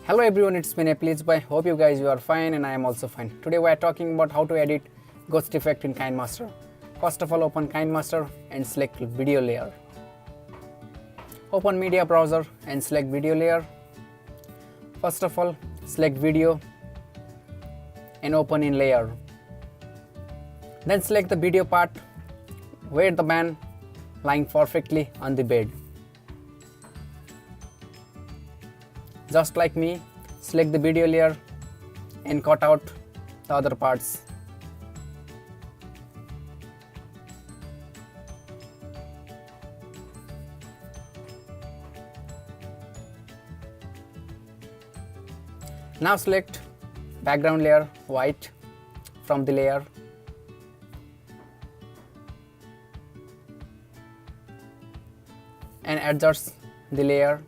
Hello everyone, it's me Nepalese. Hope you guys are fine and I am also fine. Today we are talking about how to edit ghost effect in Kinemaster. First of all, open Kinemaster and select video layer. Open media browser and select video layer. First of all, select video and open in layer. Then select the video part where the man lying perfectly on the bed. Just like me, select the video layer and cut out the other parts. Now select background layer white from the layer. And adjust the layer.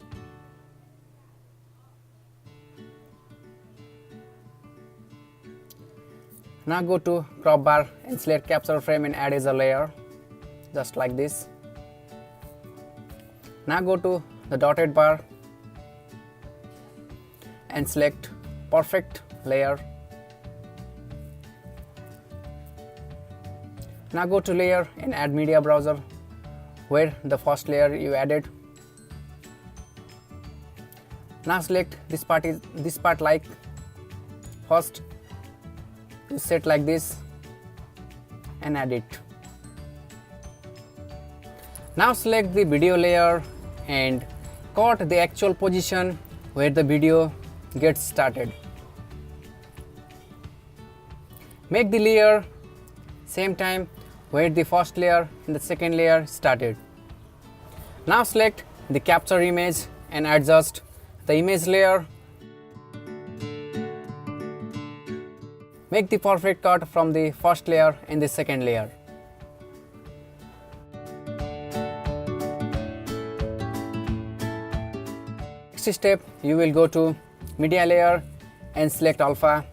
Now go to crop bar and select capture frame and add as a layer, just like this. Now go to the dotted bar and select perfect layer. Now go to layer and add media browser where the first layer you added. Now select this part like first. You set like this and add it. Now select the video layer and cut the actual position where the video gets started. Make the layer same time where the first layer and the second layer started. Now select the capture image and adjust the image layer. Make the perfect cut from the first layer and the second layer. Next step, you will go to media layer and select alpha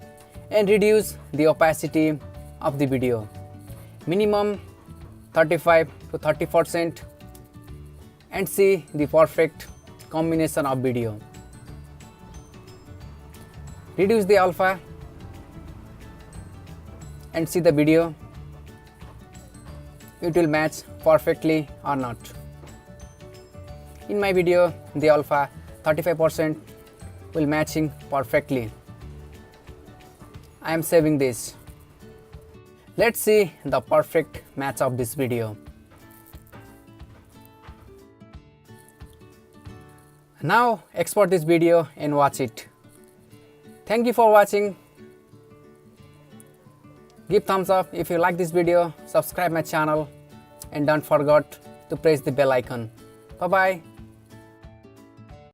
and reduce the opacity of the video. Minimum 35 to 30% and see the perfect combination of video. Reduce the alpha and see the video. It will match perfectly or not. In my video, the alpha 35% will matching perfectly. I am saving this. Let's see the perfect match of this video. Now export this video and watch it. Thank you for watching. Give thumbs up if you like this video, subscribe my channel and don't forget to press the bell icon. Bye bye.